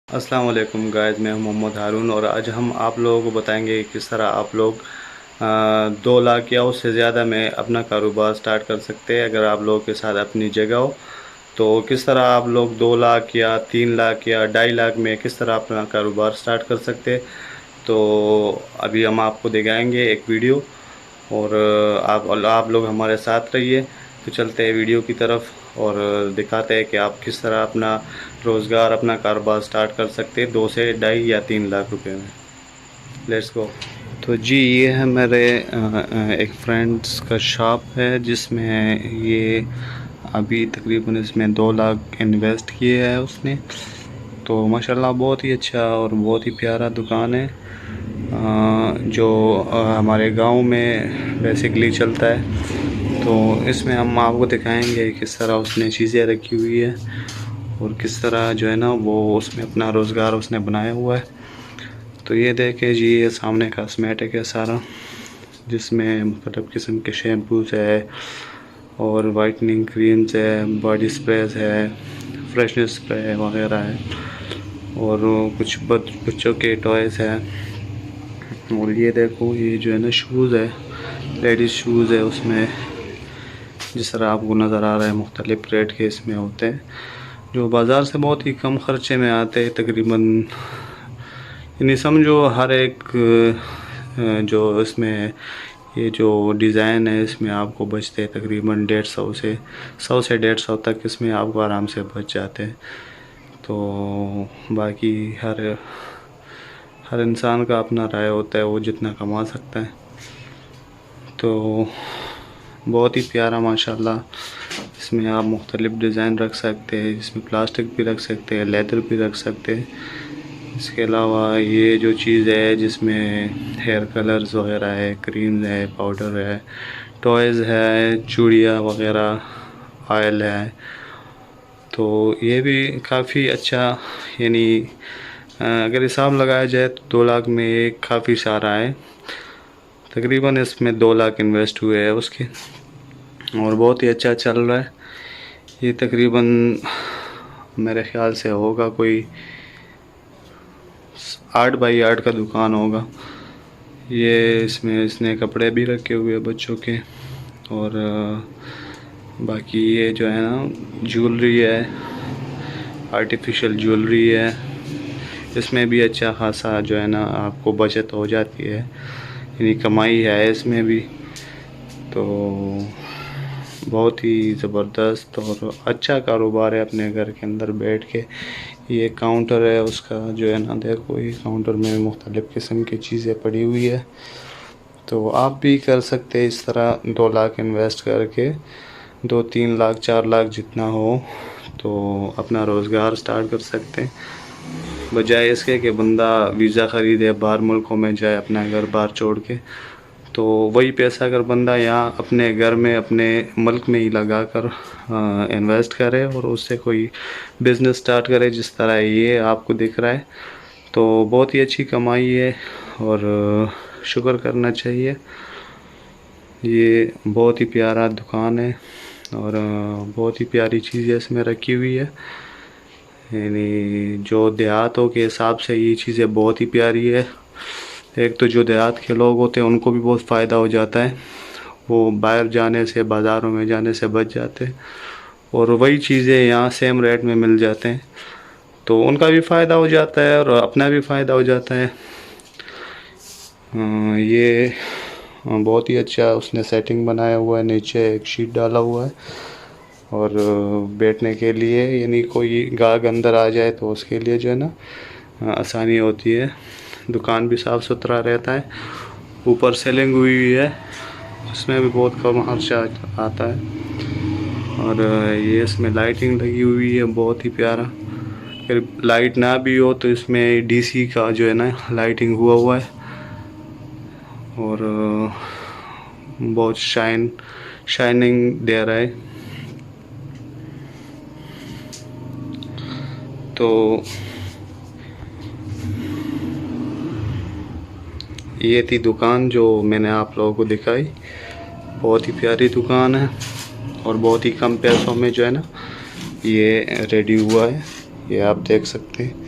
अस्सलाम वालेकुम गाइस, मैं हूं मोहम्मद हारून और आज हम आप लोगों को बताएंगे कि किस तरह आप लोग 2 लाख या उससे ज़्यादा में अपना कारोबार स्टार्ट कर सकते हैं। अगर आप लोगों के साथ अपनी जगह हो तो किस तरह आप लोग 2 लाख या 3 लाख या 2.5 लाख में किस तरह अपना कारोबार स्टार्ट कर सकते हैं। तो अभी हम आपको दिखाएंगे एक वीडियो और आप लोग हमारे साथ रहिए। तो चलते हैं वीडियो की तरफ और दिखाते हैं कि आप किस तरह अपना रोज़गार, अपना कारोबार स्टार्ट कर सकते हैं 2 से 2.5 या 3 लाख रुपए में। Let's go. तो जी, ये है मेरे एक फ्रेंड्स का शॉप है जिसमें ये अभी तकरीबन इसमें 2 लाख इन्वेस्ट किए है उसने। तो माशाल्लाह बहुत ही अच्छा और बहुत ही प्यारा दुकान है जो हमारे गांव में बेसिकली चलता है। तो इसमें हम आपको दिखाएंगे किस तरह उसने चीज़ें रखी हुई है और किस तरह जो है ना वो उसमें अपना रोज़गार उसने बनाया हुआ है। तो ये देखें जी, ये सामने कॉस्मेटिक है सारा, जिसमें मुख्तलिफ़ किस्म के शैम्पूस है और वाइटनिंग क्रीम्स है, बॉडी स्प्रेस है, फ्रेशनेस स्प्रे वगैरह है और कुछ बच्चों के टॉयज़ है। और ये देखो, ये जो है ना शूज़ है, लेडीज़ शूज़ है उसमें, जिस तरह आपको नज़र आ रहा है मुख्तलिफ़ रेट के इसमें होते हैं जो बाज़ार से बहुत ही कम ख़र्चे में आते हैं। तकरीबन यानी समझो हर एक जो इसमें ये जो डिज़ाइन है इसमें आपको बचते हैं तकरीबन 100 से 150 तक इसमें आपको आराम से बच जाते हैं। तो बाकी हर इंसान का अपना राय होता है, वो जितना कमा सकता है। तो बहुत ही प्यारा माशाल्लाह, इसमें आप मुख्तलिफ़ डिज़ाइन रख सकते हैं, इसमें प्लास्टिक भी रख सकते हैं, लेदर भी रख सकते हैं। इसके अलावा ये जो चीज़ है जिसमें हेयर कलर्स वगैरह है, क्रीम्स है, पाउडर है, टॉयज़ है, चूड़ियाँ वगैरह, ऑयल है। तो ये भी काफ़ी अच्छा, यानी अगर हिसाब लगाया जाए तो 2 लाख में ये काफ़ी सारा है। तकरीबन इसमें 2 लाख इन्वेस्ट हुए हैं उसके और बहुत ही अच्छा चल रहा है। ये तकरीबन मेरे ख़्याल से होगा कोई 8 बाई 8 का दुकान होगा ये। इसमें इसने कपड़े भी रखे हुए हैं बच्चों के और बाकी ये जो है ना ज्वेलरी है, आर्टिफिशियल ज्वेलरी है, इसमें भी अच्छा खासा जो है ना आपको बचत हो जाती है, यानी कमाई है इसमें भी। तो बहुत ही ज़बरदस्त और अच्छा कारोबार है अपने घर के अंदर बैठ के। ये काउंटर है उसका जो है ना, देखो ये काउंटर में मुख्तलिफ़ किस्म की चीज़ें पड़ी हुई है। तो आप भी कर सकते हैं इस तरह 2 लाख इन्वेस्ट करके, 2-3 लाख 4 लाख जितना हो तो अपना रोज़गार स्टार्ट कर सकते हैं, बजाय इसके कि बंदा वीज़ा ख़रीदे, बाहर मुल्कों में जाए, अपना घर बाहर छोड़ के। तो वही पैसा अगर बंदा यहाँ अपने घर में, अपने मुल्क में ही लगा कर इन्वेस्ट करे और उससे कोई बिज़नेस स्टार्ट करे जिस तरह ये आपको दिख रहा है, तो बहुत ही अच्छी कमाई है और शुक्र करना चाहिए। ये बहुत ही प्यारा दुकान है और बहुत ही प्यारी चीज़ें इसमें रखी हुई है, यानी जो देहातों के हिसाब से ये चीज़ें बहुत ही प्यारी है। एक तो जो देहात के लोग होते हैं उनको भी बहुत फ़ायदा हो जाता है, वो बाहर जाने से, बाज़ारों में जाने से बच जाते हैं और वही चीज़ें यहाँ सेम रेट में मिल जाते हैं, तो उनका भी फ़ायदा हो जाता है और अपना भी फ़ायदा हो जाता है। ये बहुत ही अच्छा उसने सेटिंग बनाया हुआ है, नीचे एक शीट डाला हुआ है और बैठने के लिए, यानी कोई गाहक अंदर आ जाए तो उसके लिए जो है ना आसानी होती है। दुकान भी साफ़ सुथरा रहता है, ऊपर सेलिंग हुई है, उसमें भी बहुत कम खर्चा आता है और ये इसमें लाइटिंग लगी हुई है बहुत ही प्यारा। अगर लाइट ना भी हो तो इसमें डीसी का जो है ना लाइटिंग हुआ है और बहुत शाइनिंग दे रहा है। तो ये थी दुकान जो मैंने आप लोगों को दिखाई, बहुत ही प्यारी दुकान है और बहुत ही कम पैसों में जो है ना ये रेडी हुआ है, ये आप देख सकते हैं।